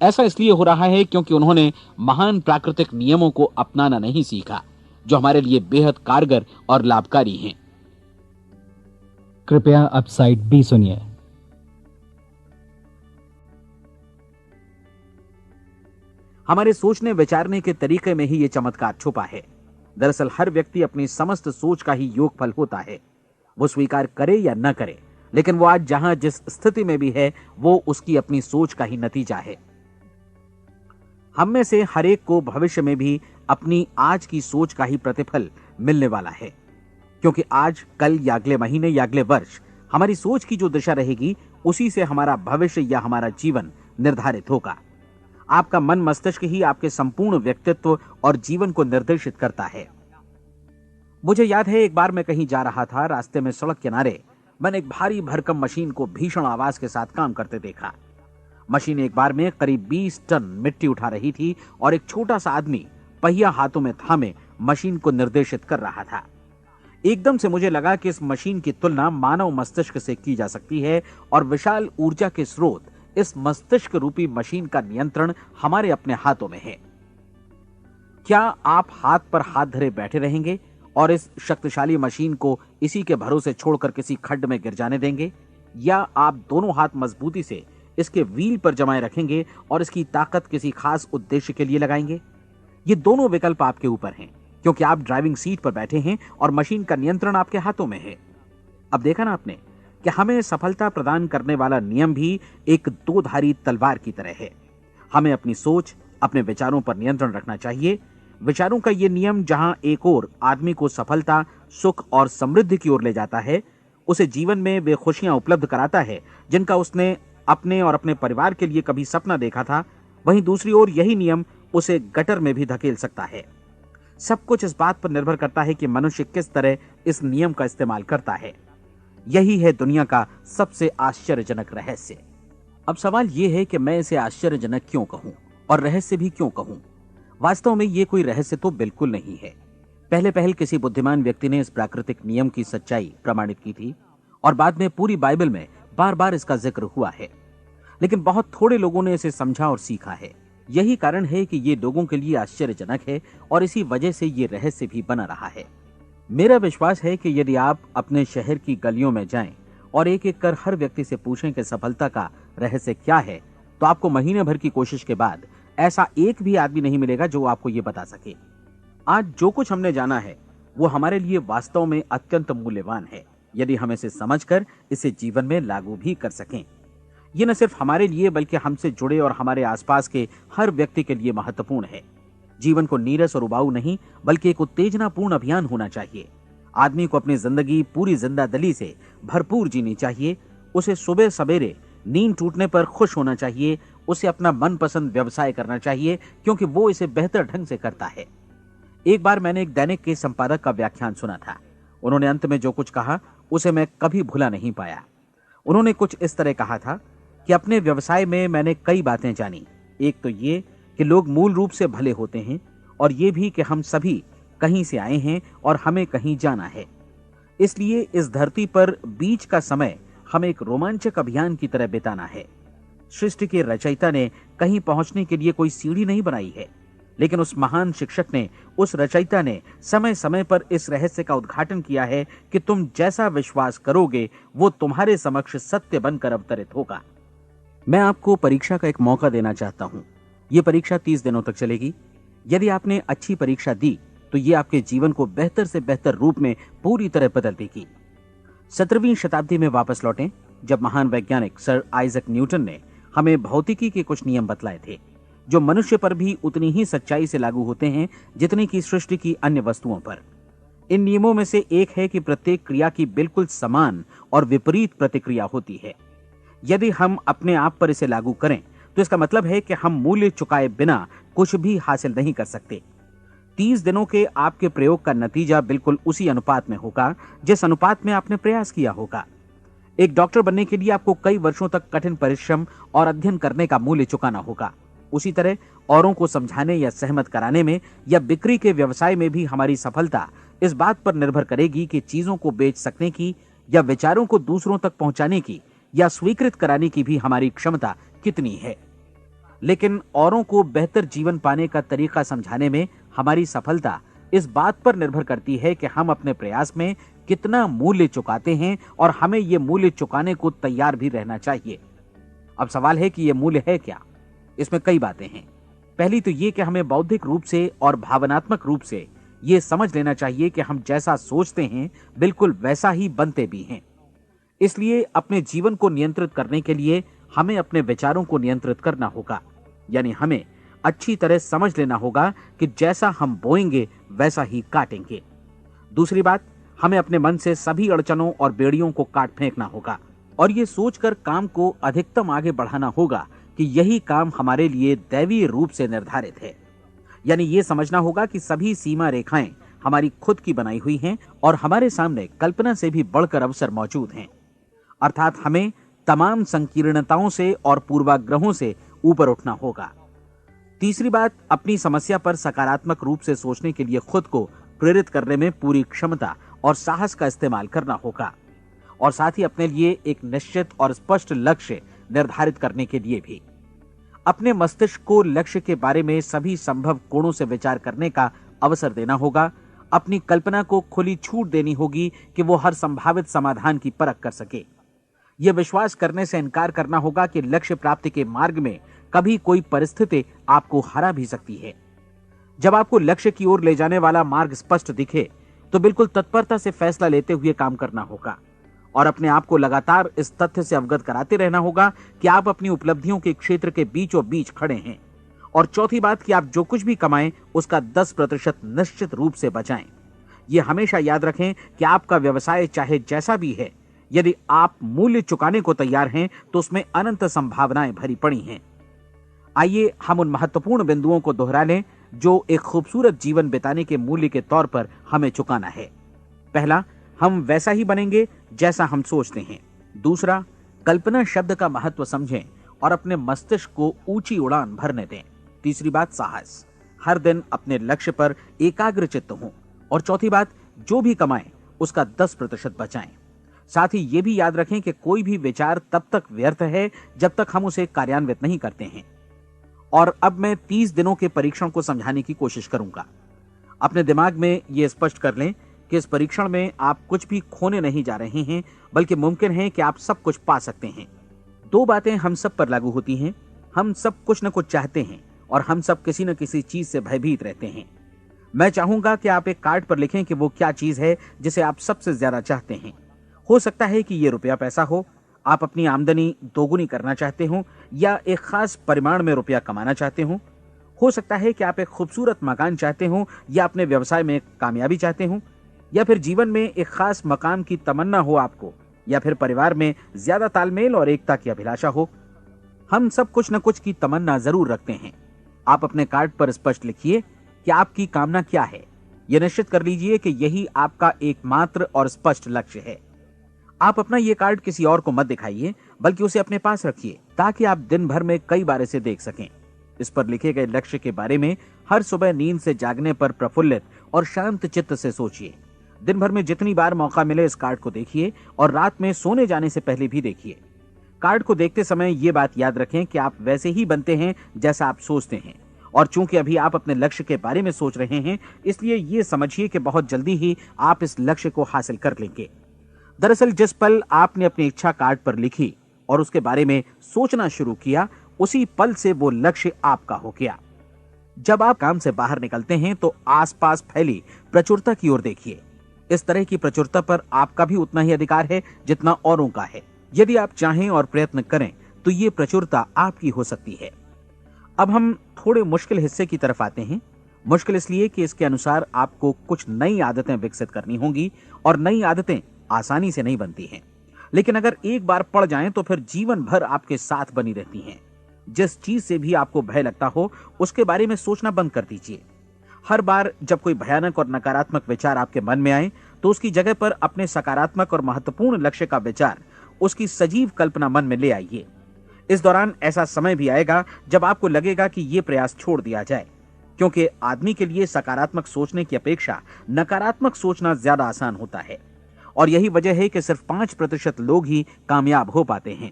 ऐसा इसलिए हो रहा है क्योंकि उन्होंने महान प्राकृतिक नियमों को अपनाना नहीं सीखा, जो हमारे लिए बेहद कारगर और लाभकारी हैं। कृपया अब साइड बी सुनिए। हमारे सोचने विचारने के तरीके में ही ये चमत्कार छुपा है। दरअसल हर व्यक्ति अपनी समस्त सोच का ही योगफल होता है। वो स्वीकार करे या न करे, लेकिन वो आज जहां जिस स्थिति में भी है वो उसकी अपनी सोच का ही नतीजा है। हम में से हर एक को भविष्य में भी अपनी आज की सोच का ही प्रतिफल मिलने वाला है, क्योंकि आज, कल या अगले महीने या अगले वर्ष हमारी सोच की जो दिशा रहेगी उसी से हमारा भविष्य या हमारा जीवन निर्धारित होगा। आपका मन मस्तिष्क ही आपके संपूर्ण व्यक्तित्व और जीवन को निर्देशित करता है। मुझे याद है एक बार मैं कहीं जा रहा था, रास्ते में सड़क किनारे मैंने एक भारी भरकम मशीन को भीषण आवाज के साथ काम करते देखा। मशीन एक बार में करीब 20 टन मिट्टी उठा रही थी और एक छोटा सा आदमी पहिया हाथों में थामे मशीन को निर्देशित कर रहा था। एकदम से मुझे लगा कि इस मशीन की तुलना मानव मस्तिष्क से की जा सकती है और विशाल ऊर्जा के स्रोत इस मस्तिष्क रूपी मशीन का नियंत्रण हमारे अपने हाथों में है। क्या आप हाथ पर हाथ धरे बैठे रहेंगे और इस शक्तिशाली मशीन को इसी के भरोसे छोड़कर किसी खड्ड में गिर जाने देंगे, या आप दोनों हाथ मजबूती से इसके व्हील पर जमाए रखेंगे और इसकी ताकत किसी खास उद्देश्य के लिए लगाएंगे? ये दोनों विकल्प आपके ऊपर हैं, क्योंकि आप ड्राइविंग सीट पर बैठे हैं और मशीन का नियंत्रण आपके हाथों में है। अब देखा ना आपने कि हमें सफलता प्रदान करने वाला नियम भी एक दो-धारी तलवार की तरह है। हमें अपनी सोच, अपने विचारों पर नियंत्रण रखना चाहिए। विचारों का ये नियम जहां एक ओर आदमी को सफलता, सुख और समृद्धि की ओर ले जाता है, उसे जीवन में वे खुशियां उपलब्ध कराता है जिनका उसने अपने और अपने परिवार के लिए कभी सपना देखा था, वहीं दूसरी ओर यही नियम उसे गटर में भी धकेल सकता है। सब कुछ इस बात पर निर्भर करता है कि मनुष्य किस तरह इस नियम का इस्तेमाल करता है। यही है दुनिया का सबसे आश्चर्यजनक रहस्य। अब सवाल यह है कि मैं इसे आश्चर्यजनक क्यों कहूं और रहस्य भी क्यों कहूं? वास्तव में यह कोई रहस्य तो बिल्कुल नहीं है। पहले पहल किसी बुद्धिमान व्यक्ति ने इस प्राकृतिक नियम की सच्चाई प्रमाणित की थी और बाद में पूरी बाइबल में बार बार इसका जिक्र हुआ है, लेकिन बहुत थोड़े लोगों ने इसे समझा और सीखा है। यही कारण है कि ये लोगों के लिए आश्चर्यजनक है और इसी वजह से ये रहस्य भी बना रहा है। मेरा विश्वास है कि यदि आप अपने शहर की गलियों में जाएं और एक एक कर हर व्यक्ति से पूछें कि सफलता का रहस्य क्या है, तो आपको महीने भर की कोशिश के बाद ऐसा एक भी आदमी नहीं मिलेगा जो आपको ये बता सके। आज जो कुछ हमने जाना है वो हमारे लिए वास्तव में अत्यंत मूल्यवान है, यदि हम इसे समझकर इसे जीवन में लागू भी कर सकें। ये न सिर्फ हमारे लिए बल्कि हमसे जुड़े और हमारे आसपास के हर व्यक्ति के लिए महत्वपूर्ण है। जीवन को नीरस और उबाऊ नहीं बल्कि एक उत्तेजनापूर्ण अभियान होना चाहिए। आदमी को अपनी जिंदगी पूरी जिंदादिली से भरपूर जीनी चाहिए। उसे सुबह सवेरे नींद टूटने पर खुश होना चाहिए। उसे अपना मनपसंद व्यवसाय करना चाहिए, क्योंकि वो इसे बेहतर ढंग से करता है। एक बार मैंने एक दैनिक के संपादक का व्याख्यान सुना था। उन्होंने अंत में जो कुछ कहा उसे मैं कभी भुला नहीं पाया। उन्होंने कुछ इस तरह कहा था कि अपने व्यवसाय में मैंने कई बातें जानी। एक तो ये कि लोग मूल रूप से भले होते हैं, और ये भी कि हम सभी कहीं से आए हैं और हमें कहीं जाना है। इसलिए इस धरती पर बीच का समय हमें एक रोमांचक अभियान की तरह बिताना है। सृष्टि के रचयिता ने कहीं पहुंचने के लिए कोई सीढ़ी नहीं बनाई है, लेकिन उस महान शिक्षक ने, उस रचयिता ने समय समय पर इस रहस्य का उद्घाटन किया है कि तुम जैसा विश्वास करोगे वो तुम्हारे समक्ष सत्य बनकर अवतरित होगा। मैं आपको परीक्षा का एक मौका देना चाहता हूं। यह परीक्षा 30 दिनों तक चलेगी। यदि आपने अच्छी परीक्षा दी तो ये आपके जीवन को बेहतर से बेहतर रूप में पूरी तरह बदल देगी। 17वीं शताब्दी में वापस लौटें, जब महान वैज्ञानिक सर आइजक न्यूटन ने हमें भौतिकी के कुछ नियम बतलाए थे, जो मनुष्य पर भी उतनी ही सच्चाई से लागू होते हैं जितनी की सृष्टि की अन्य वस्तुओं पर। इन नियमों में से एक है कि प्रत्येक क्रिया की बिल्कुल समान और विपरीत प्रतिक्रिया होती है। यदि हम अपने आप पर इसे लागू करें तो इसका मतलब है कि हम मूल्य चुकाए बिना कुछ भी हासिल नहीं कर सकते। 30 दिनों के आपके प्रयोग का नतीजा बिल्कुल उसी अनुपात में होगा जिस अनुपात में आपने प्रयास किया होगा। एक डॉक्टर बनने के लिए आपको कई वर्षों तक कठिन परिश्रम और अध्ययन करने का मूल्य चुकाना होगा। उसी तरह औरों को समझाने या सहमत कराने में या बिक्री के व्यवसाय में भी हमारी सफलता इस बात पर निर्भर करेगी कि चीजों को बेच सकने की या विचारों को दूसरों तक पहुंचाने की या स्वीकृत कराने की भी हमारी क्षमता कितनी है। लेकिन औरों को बेहतर जीवन पाने का तरीका समझाने में हमारी सफलता इस बात पर निर्भर करती है कि हम अपने प्रयास में कितना मूल्य चुकाते हैं, और हमें यह मूल्य चुकाने को तैयार भी रहना चाहिए। अब सवाल है कि यह मूल्य है क्या? इसमें कई बातें हैं। पहली तो यह कि हमें बौद्धिक रूप से और भावनात्मक रूप से यह समझ लेना चाहिए कि हम जैसा सोचते हैं बिल्कुल वैसा ही बनते भी हैं। इसलिए अपने जीवन को नियंत्रित करने के लिए हमें अपने विचारों को नियंत्रित करना होगा। यानी हमें अच्छी तरह समझ लेना होगा कि जैसा हम बोएंगे वैसा ही काटेंगे। दूसरी बात, हमें अपने मन से सभी अड़चनों और बेड़ियों को काट फेंकना होगा और ये सोचकर काम को अधिकतम आगे बढ़ाना होगा कि यही काम हमारे लिए दैवीय रूप से निर्धारित है। यानी ये समझना होगा कि सभी सीमा रेखाएं हमारी खुद की बनाई हुई हैं और हमारे सामने कल्पना से भी बढ़कर अवसर मौजूद हैं। अर्थात हमें तमाम संकीर्णताओं से और पूर्वाग्रहों से ऊपर उठना होगा। तीसरी बात, अपनी समस्या पर सकारात्मक रूप से सोचने के लिए खुद को प्रेरित करने में पूरी क्षमता और साहस का इस्तेमाल करना होगा, और साथ ही अपने लिए एक निश्चित और स्पष्ट लक्ष्य निर्धारित करने के लिए भी। अपने मस्तिष्क को लक्ष्य के बारे में सभी संभव कोणों से विचार करने का अवसर देना होगा। अपनी कल्पना को खुली छूट देनी होगी कि वो हर संभावित समाधान की परख कर सके। यह विश्वास करने से इनकार करना होगा कि लक्ष्य प्राप्ति के मार्ग में कभी कोई परिस्थिति आपको हरा भी सकती है। जब आपको लक्ष्य की ओर ले जाने वाला मार्ग स्पष्ट दिखे तो बिल्कुल तत्परता से फैसला लेते हुए काम करना होगा और अपने आप को लगातार इस तथ्य से अवगत कराते रहना होगा कि आप अपनी उपलब्धियों के क्षेत्र के बीचों बीच खड़े हैं। और चौथी बात कि आप जो कुछ भी कमाएं उसका 10% निश्चित रूप से बचाएं। यह हमेशा याद रखें कि आपका व्यवसाय चाहे जैसा भी है, यदि आप मूल्य चुकाने को तैयार हैं तो उसमें अनंत संभावनाएं भरी पड़ी हैं। आइए हम उन महत्वपूर्ण बिंदुओं को दोहरा लें जो एक खूबसूरत जीवन बिताने के मूल्य के तौर पर हमें चुकाना है। पहला, हम वैसा ही बनेंगे जैसा हम सोचते हैं। दूसरा, कल्पना शब्द का महत्व समझें और अपने मस्तिष्क को ऊंची उड़ान भरने दें। तीसरी बात, साहस, हर दिन अपने लक्ष्य पर एकाग्र चित्त हों। और चौथी बात, जो भी कमाएं उसका 10% बचाएं। साथ ही ये भी याद रखें कि कोई भी विचार तब तक व्यर्थ है जब तक हम उसे कार्यान्वित नहीं करते हैं। और अब मैं 30 दिनों के परीक्षण को समझाने की कोशिश करूंगा। अपने दिमाग में यह स्पष्ट कर लें कि इस परीक्षण में आप कुछ भी खोने नहीं जा रहे हैं, बल्कि मुमकिन है कि आप सब कुछ पा सकते हैं। 2 बातें हम सब पर लागू होती हैं। हम सब कुछ न कुछ चाहते हैं और हम सब किसी न किसी चीज से भयभीत रहते हैं। मैं चाहूंगा कि आप एक कार्ड पर लिखें कि वो क्या चीज है जिसे आप सबसे ज्यादा चाहते हैं। हो सकता है कि ये रुपया पैसा हो, आप अपनी आमदनी दोगुनी करना चाहते हो, या एक खास परिमाण में रुपया कमाना चाहते हो सकता है कि आप एक खूबसूरत मकान चाहते हो, या अपने व्यवसाय में कामयाबी चाहते हो, या फिर जीवन में एक खास मकाम की तमन्ना हो आपको, या फिर परिवार में ज्यादा तालमेल और एकता की अभिलाषा हो। हम सब कुछ न कुछ की तमन्ना जरूर रखते हैं। आप अपने कार्ड पर स्पष्ट लिखिए कि आपकी कामना क्या है। यह निश्चित कर लीजिए कि यही आपका एकमात्र और स्पष्ट लक्ष्य है। आप अपना यह कार्ड किसी और को मत दिखाइए, बल्कि उसे अपने पास रखिए ताकि आप दिन भर में कई बार इसे देख सकें। इस पर लिखे गए लक्ष्य के बारे में हर सुबह नींद से जागने पर प्रफुल्लित और शांत चित्त से सोचिए। दिन भर में जितनी बार मौका मिले इस कार्ड को देखिए और रात में सोने जाने से पहले भी देखिए। कार्ड को देखते समय ये बात याद रखें कि आप वैसे ही बनते हैं जैसा आप सोचते हैं। और चूंकि अभी आप अपने लक्ष्य के बारे में सोच रहे हैं, इसलिए ये समझिए कि बहुत जल्दी ही आप इस लक्ष्य को हासिल कर लेंगे। दरअसल जिस पल आपने अपनी इच्छा कार्ड पर लिखी और उसके बारे में सोचना शुरू किया, उसी पल से वो लक्ष्य आपका हो गया। जब आप काम से बाहर निकलते हैं तो आसपास फैली प्रचुरता की ओर देखिए। इस तरह की प्रचुरता पर आपका भी उतना ही अधिकार है जितना औरों का है। यदि आप चाहें और प्रयत्न करें तो ये प्रचुरता आपकी हो सकती है। अब हम थोड़े मुश्किल हिस्से की तरफ आते हैं। मुश्किल इसलिए कि इसके अनुसार आपको कुछ नई आदतें विकसित करनी होंगी और नई आदतें आसानी से नहीं बनती हैं, लेकिन अगर एक बार पड़ जाएं तो फिर जीवन भर आपके साथ बनी रहती हैं। जिस चीज से भी आपको भय लगता हो उसके बारे में सोचना बंद कर दीजिए। हर बार जब कोई भयानक और नकारात्मक विचार आपके मन में आए तो उसकी जगह पर अपने सकारात्मक और महत्वपूर्ण लक्ष्य का विचार, उसकी सजीव कल्पना मन में ले आइए। इस दौरान ऐसा समय भी आएगा जब आपको लगेगा कि यह प्रयास छोड़ दिया जाए, क्योंकि आदमी के लिए सकारात्मक सोचने की अपेक्षा नकारात्मक सोचना ज्यादा आसान होता है। और यही वजह है कि सिर्फ 5% लोग ही कामयाब हो पाते हैं।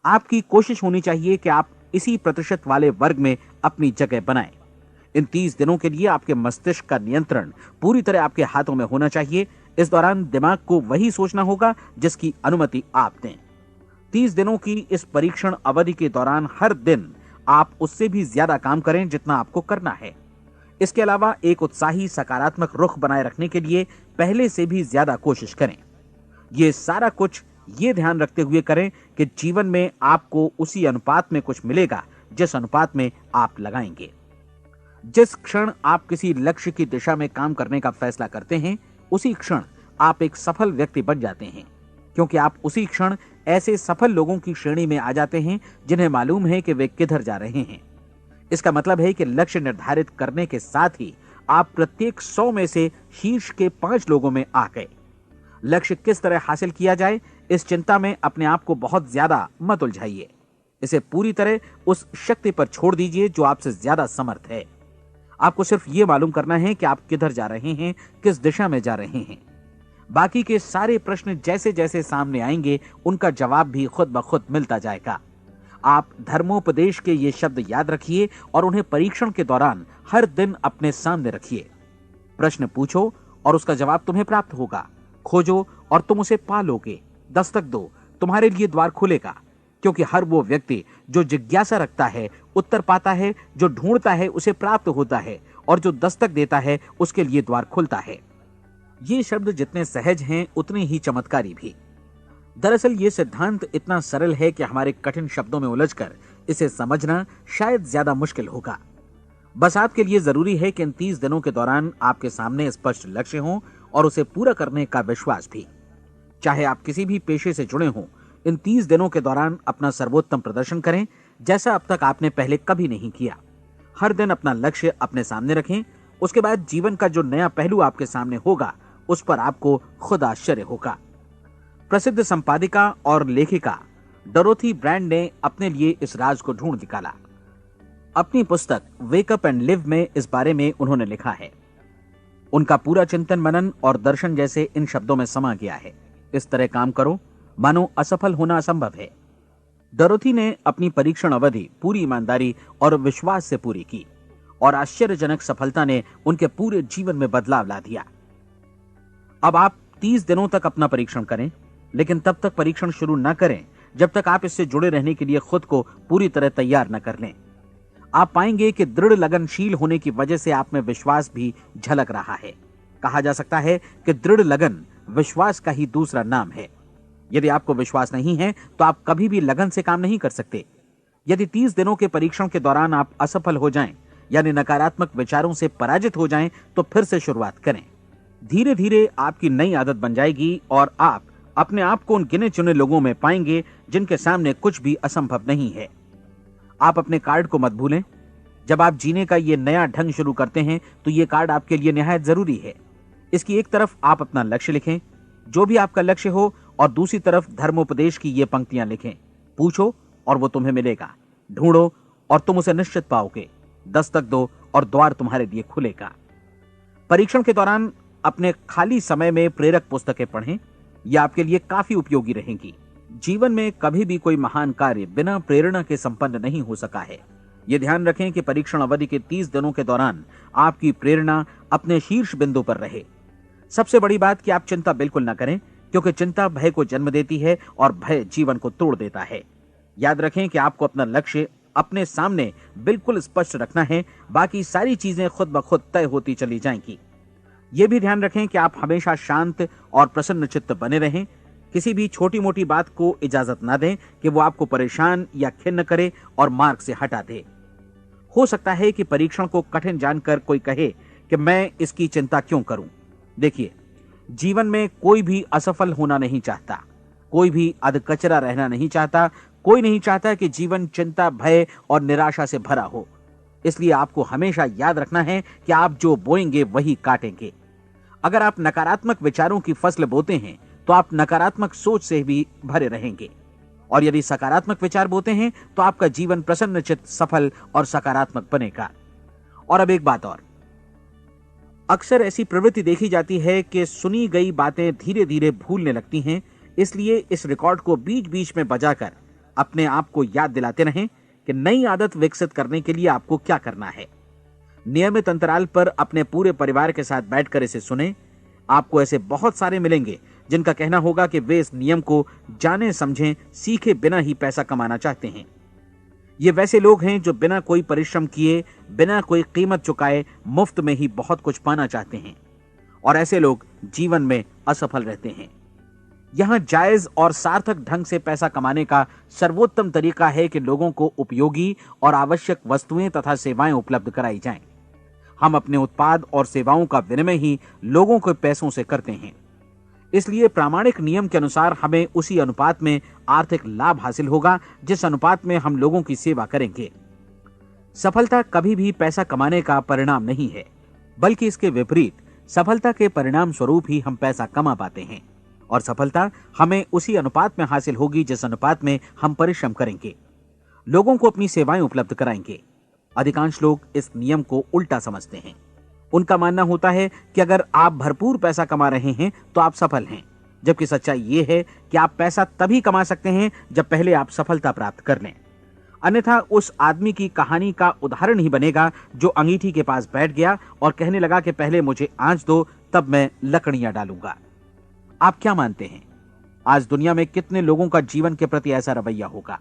आपकी कोशिश होनी चाहिए कि आप इसी प्रतिशत वाले वर्ग में अपनी जगह बनाएं। इन 30 दिनों के लिए आपके मस्तिष्क का नियंत्रण पूरी तरह आपके हाथों में होना चाहिए। इस दौरान दिमाग को वही सोचना होगा जिसकी अनुमति आप दें। 30 दिनों की इस परीक्षण अवधि के दौरान हर दिन आप उससे भी ज्यादा काम करें जितना आपको करना है। इसके अलावा एक उत्साही सकारात्मक रुख बनाए रखने के लिए पहले से भी ज्यादा कोशिश करें। ये सारा कुछ ये ध्यान रखते हुए करें कि जीवन में आपको उसी अनुपात में कुछ मिलेगा जिस अनुपात में आप लगाएंगे। जिस क्षण आप किसी लक्ष्य की दिशा में काम करने का फैसला करते हैं, उसी क्षण आप एक सफल व्यक्ति बन जाते हैं, क्योंकि आप उसी क्षण ऐसे सफल लोगों की श्रेणी में आ जाते हैं जिन्हें मालूम है कि वे किधर जा रहे हैं। इसका मतलब है कि लक्ष्य निर्धारित करने के साथ ही आप प्रत्येक 100 में से शीर्ष के 5 लोगों में आ गए। लक्ष्य किस तरह हासिल किया जाए, इस चिंता में अपने आप को बहुत ज्यादा मत उलझाइए। इसे पूरी तरह उस शक्ति पर छोड़ दीजिए जो आपसे ज्यादा समर्थ है। आपको सिर्फ ये मालूम करना है कि आप किधर जा रहे हैं, किस दिशा में जा रहे हैं। बाकी के सारे प्रश्न जैसे जैसे सामने आएंगे उनका जवाब भी खुद ब खुद मिलता जाएगा। आप धर्मोपदेश के ये शब्द याद रखिए और उन्हें परीक्षण के दौरान हर दिन अपने सामने रखिए। प्रश्न पूछो और उसका जवाब तुम्हें प्राप्त होगा। खोजो और तुम उसे पा लोगे। दस्तक दो, तुम्हारे लिए द्वार खुलेगा, क्योंकि हर वो व्यक्ति जो जिज्ञासा रखता है उत्तर पाता है, जो ढूंढता है उसे प्राप्त होता है, और जो दस्तक देता है उसके लिए द्वार खुलता है। ये शब्द जितने सहज हैं उतने ही चमत्कारी भी। दरअसल ये सिद्धांत इतना सरल है कि हमारे कठिन शब्दों में उलझकर इसे समझना शायद ज्यादा मुश्किल होगा। बस आपके लिए जरूरी है कि इन 30 दिनों के दौरान आपके सामने स्पष्ट लक्ष्य हो और उसे पूरा करने का विश्वास भी। चाहे आप किसी भी पेशे से जुड़े हों, इन 30 दिनों के दौरान अपना सर्वोत्तम प्रदर्शन करें, जैसा अब तक आपने पहले कभी नहीं किया। हर दिन अपना लक्ष्य अपने सामने रखें। उसके बाद जीवन का जो नया पहलू आपके सामने होगा उस पर आपको खुद आश्चर्य होगा। प्रसिद्ध संपादिका और लेखिका डोरोथी ब्रैंड ने अपने लिए इस राज को ढूंढ निकाला। अपनी पुस्तक वेक अप एंड लिव में इस बारे में उन्होंने लिखा है। उनका पूरा चिंतन मनन और दर्शन जैसे इन शब्दों में समा गया है। इस तरह काम करो मानो असफल होना असंभव है। डोरोथी ने अपनी परीक्षण अवधि पूरी ईमानदारी और विश्वास से पूरी की और आश्चर्यजनक सफलता ने उनके पूरे जीवन में बदलाव ला दिया। अब आप 30 दिनों तक अपना परीक्षण करें, लेकिन तब तक परीक्षण शुरू न करें जब तक आप इससे जुड़े रहने के लिए खुद को पूरी तरह तैयार न कर लें। आप पाएंगे कि दृढ़ लगनशील होने की वजह से आप में विश्वास भी झलक रहा है। कहा जा सकता है कि दृढ़ लगन विश्वास का ही दूसरा नाम है। यदि आपको विश्वास नहीं है तो आप कभी भी लगन से काम नहीं कर सकते। यदि 30 दिनों के परीक्षण के दौरान आप असफल हो जाएं, यानी नकारात्मक विचारों से पराजित हो जाएं, तो फिर से शुरुआत करें। धीरे धीरे आपकी नई आदत बन जाएगी और आप अपने आप को उन गिने चुने लोगों में पाएंगे जिनके सामने कुछ भी असंभव नहीं है। आप अपने कार्ड को मत भूलें। जब आप जीने का ये नया ढंग शुरू करते हैं तो ये कार्ड आपके लिए निहायत जरूरी है। इसकी एक तरफ आप अपना लक्ष्य लिखें, जो भी आपका लक्ष्य हो, और दूसरी तरफ धर्मोपदेश की ये पंक्तियां लिखें। पूछो और वो तुम्हें मिलेगा, ढूंढो और तुम उसे निश्चित पाओगे, दस्तक दो और द्वार तुम्हारे लिए खुलेगा। परीक्षण के दौरान अपने खाली समय में प्रेरक पुस्तकें पढ़ें। यह आपके लिए काफी उपयोगी रहेंगी। जीवन में कभी भी कोई महान कार्य बिना प्रेरणा के संपन्न नहीं हो सका है। यह ध्यान रखें कि परीक्षण अवधि के 30 दिनों के दौरान आपकी प्रेरणा अपने शीर्ष बिंदु पर रहे। सबसे बड़ी बात कि आप चिंता बिल्कुल न करें, क्योंकि चिंता भय को जन्म देती है और भय जीवन को तोड़ देता है। याद रखें कि आपको अपना लक्ष्य अपने सामने बिल्कुल स्पष्ट रखना है, बाकी सारी चीजें खुद ब खुद तय होती चली जाएंगी। यह भी ध्यान रखें कि आप हमेशा शांत और प्रसन्न चित्त बने रहें। किसी भी छोटी मोटी बात को इजाजत ना दें कि वो आपको परेशान या खिन्न करे और मार्ग से हटा दे। हो सकता है कि परीक्षण को कठिन जानकर कोई कहे कि मैं इसकी चिंता क्यों करूं। देखिए, जीवन में कोई भी असफल होना नहीं चाहता, कोई भी अधकचरा रहना नहीं चाहता, कोई नहीं चाहता कि जीवन चिंता, भय और निराशा से भरा हो। इसलिए आपको हमेशा याद रखना है कि आप जो बोएंगे वही काटेंगे। अगर आप नकारात्मक विचारों की फसल बोते हैं तो आप नकारात्मक सोच से भी भरे रहेंगे, और यदि सकारात्मक विचार बोते हैं तो आपका जीवन प्रसन्नचित्त, सफल और सकारात्मक बनेगा। और अब एक बात और, अक्सर ऐसी प्रवृत्ति देखी जाती है कि सुनी गई बातें धीरे धीरे भूलने लगती हैं। इसलिए इस रिकॉर्ड को बीच बीच में बजाकर अपने आप को याद दिलाते रहें कि नई आदत विकसित करने के लिए आपको क्या करना है। नियमित अंतराल पर अपने पूरे परिवार के साथ बैठकर इसे सुनें। आपको ऐसे बहुत सारे मिलेंगे जिनका कहना होगा कि वे इस नियम को जाने समझें सीखे बिना ही पैसा कमाना चाहते हैं। ये वैसे लोग हैं जो बिना कोई परिश्रम किए, बिना कोई कीमत चुकाए मुफ्त में ही बहुत कुछ पाना चाहते हैं, और ऐसे लोग जीवन में असफल रहते हैं। यहां जायज और सार्थक ढंग से पैसा कमाने का सर्वोत्तम तरीका है कि लोगों को उपयोगी और आवश्यक वस्तुएं तथा सेवाएं उपलब्ध कराई जाएं। हम अपने उत्पाद और सेवाओं का विनिमय ही लोगों के पैसों से करते हैं। इसलिए प्रामाणिक नियम के अनुसार हमें उसी अनुपात में आर्थिक लाभ हासिल होगा जिस अनुपात में हम लोगों की सेवा करेंगे। सफलता कभी भी पैसा कमाने का परिणाम नहीं है, बल्कि इसके विपरीत सफलता के परिणाम स्वरूप ही हम पैसा कमा पाते हैं, और सफलता हमें उसी अनुपात में हासिल होगी जिस अनुपात में हम परिश्रम करेंगे, लोगों को अपनी सेवाएं उपलब्ध कराएंगे। अधिकांश लोग इस नियम को उल्टा समझते हैं। उनका मानना होता है कि अगर आप भरपूर पैसा कमा रहे हैं तो आप सफल हैं, जबकि सच्चाई ये है कि आप पैसा तभी कमा सकते हैं जब पहले आप सफलता प्राप्त कर लें। अन्यथा उस आदमी की कहानी का उदाहरण ही बनेगा जो अंगीठी के पास बैठ गया और कहने लगा कि पहले मुझे आंच दो, तब मैं लकड़ियां डालूंगा। आप क्या मानते हैं, आज दुनिया में कितने लोगों का जीवन के प्रति ऐसा रवैया होगा?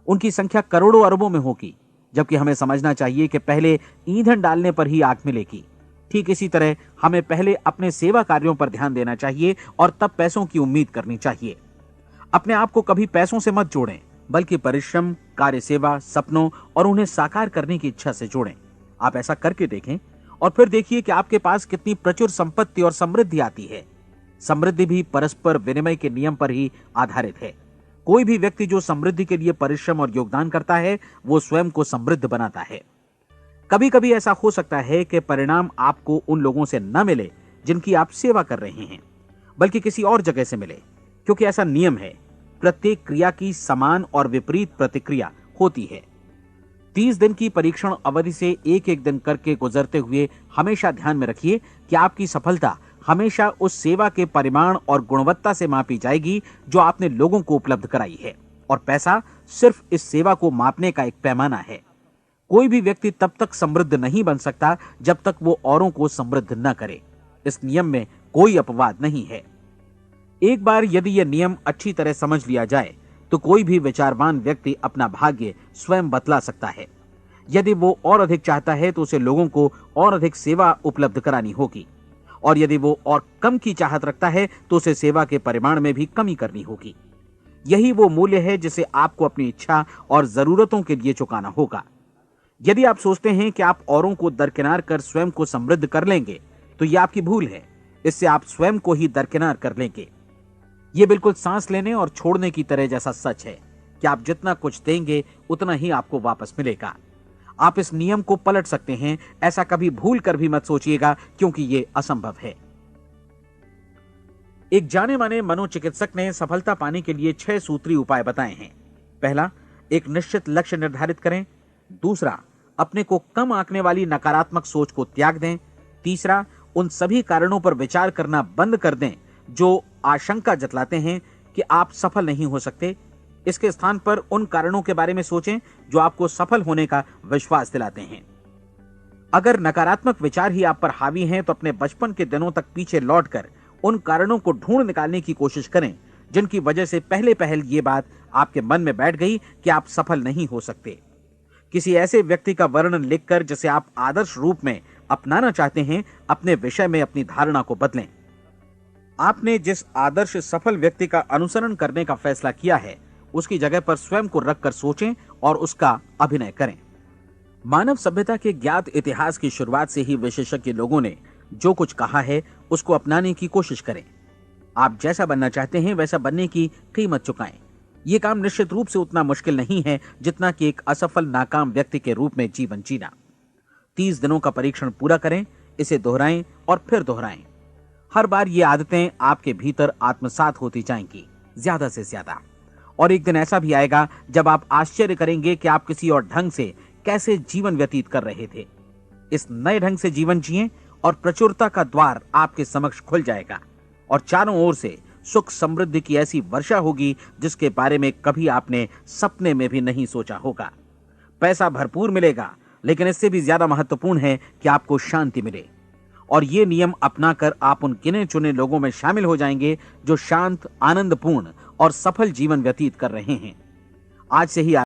उनकी संख्या करोड़ों अरबों में होगी, जबकि हमें समझना चाहिए कि पहले ईंधन डालने पर ही आग मिलेगी। ठीक इसी तरह हमें पहले अपने सेवा कार्यों पर ध्यान देना चाहिए और तब पैसों की उम्मीद करनी चाहिए। अपने आप को कभी पैसों से मत जोड़ें, बल्कि परिश्रम, कार्य सेवा, सपनों और उन्हें साकार करने की इच्छा से जोड़ें। आप ऐसा करके देखें और फिर देखिए कि आपके पास कितनी प्रचुर संपत्ति और समृद्धि आती है। समृद्धि भी परस्पर विनिमय के नियम पर ही आधारित है। कोई भी व्यक्ति जो समृद्धि के लिए परिश्रम और योगदान करता है, वो स्वयं को समृद्ध बनाता है। कभी कभी ऐसा हो सकता है कि परिणाम आपको उन लोगों से न मिले जिनकी आप सेवा कर रहे हैं, बल्कि किसी और जगह से मिले, क्योंकि ऐसा नियम है, प्रत्येक क्रिया की समान और विपरीत प्रतिक्रिया होती है। 30 दिन की परीक्षण अवधि से एक एक दिन करके गुजरते हुए हमेशा ध्यान में रखिए कि आपकी सफलता हमेशा उस सेवा के परिमाण और गुणवत्ता से मापी जाएगी जो आपने लोगों को उपलब्ध कराई है, और पैसा सिर्फ इस सेवा को मापने का एक पैमाना है। कोई भी व्यक्ति तब तक समृद्ध नहीं बन सकता जब तक वो औरों को समृद्ध न करे। इस नियम में कोई अपवाद नहीं है। एक बार यदि यह नियम अच्छी तरह समझ लिया जाए तो कोई भी विचारवान व्यक्ति अपना भाग्य स्वयं बतला सकता है। यदि वो और अधिक चाहता है तो उसे लोगों को और अधिक सेवा उपलब्ध करानी होगी, और यदि वो और कम की चाहत रखता है तो उसे सेवा के परिमाण में भी कमी करनी होगी। यही वो मूल्य है जिसे आपको अपनी इच्छा और जरूरतों के लिए चुकाना होगा। यदि आप सोचते हैं कि आप औरों को दरकिनार कर स्वयं को समृद्ध कर लेंगे तो यह आपकी भूल है। इससे आप स्वयं को ही दरकिनार कर लेंगे। यह बिल्कुल सांस लेने और छोड़ने की तरह जैसा सच है कि आप जितना कुछ देंगे उतना ही आपको वापस मिलेगा। आप इस नियम को पलट सकते हैं, ऐसा कभी भूल कर भी मत सोचिएगा, क्योंकि यह असंभव है। एक जाने माने मनोचिकित्सक ने सफलता पाने के लिए 6 सूत्री उपाय बताए हैं। पहला, एक निश्चित लक्ष्य निर्धारित करें। दूसरा, अपने को कम आंकने वाली नकारात्मक सोच को त्याग दें। तीसरा, उन सभी कारणों पर विचार करना बंद कर दें जो आशंका जतलाते हैं कि आप सफल नहीं हो सकते। इसके स्थान पर उन कारणों के बारे में सोचें जो आपको सफल होने का विश्वास दिलाते हैं। अगर नकारात्मक विचार ही आप पर हावी हैं तो अपने बचपन के दिनों तक पीछे लौटकर उन कारणों को ढूंढ निकालने की कोशिश करें जिनकी वजह से पहले पहल ये बात आपके मन में बैठ गई कि आप सफल नहीं हो सकते। किसी ऐसे व्यक्ति का वर्णन लिखकर जिसे आप आदर्श रूप में अपनाना चाहते हैं, अपने विषय में अपनी धारणा को बदलें। आपने जिस आदर्श सफल व्यक्ति का अनुसरण करने का फैसला किया है उसकी जगह पर स्वयं को रखकर सोचें और उसका अभिनय करें। मानव सभ्यता के ज्ञात इतिहास की शुरुआत से ही विशेषज्ञ लोगों ने जो कुछ कहा है उसको अपनाने की कोशिश करें। आप जैसा बनना चाहते हैं वैसा बनने की कीमत चुकाएं। यह काम निश्चित रूप से उतना मुश्किल नहीं है जितना कि एक असफल नाकाम व्यक्ति के रूप में जीवन जीना। 30 दिनों का परीक्षण पूरा करें, इसे दोहराएं और फिर दोहराएं। हर बार ये आदतें आपके भीतर आत्मसात होती जाएंगी, ज्यादा से ज्यादा। और एक दिन ऐसा भी आएगा जब आप आश्चर्य करेंगे कि आप किसी और ढंग से कैसे जीवन व्यतीत कर रहे थे। इस नए ढंग से जीवन जिएं और प्रचुरता का द्वार आपके समक्ष खुल जाएगा और चारों ओर से सुख समृद्धि की ऐसी वर्षा होगी जिसके बारे में कभी आपने सपने में भी नहीं सोचा होगा। पैसा भरपूर मिलेगा, लेकिन इससे भी ज्यादा महत्वपूर्ण है कि आपको शांति मिले। और ये नियम अपनाकर आप उन गिने चुने लोगों में शामिल हो जाएंगे जो शांत, आनंदपूर्ण और सफल जीवन व्यतीत कर रहे हैं। आज से ही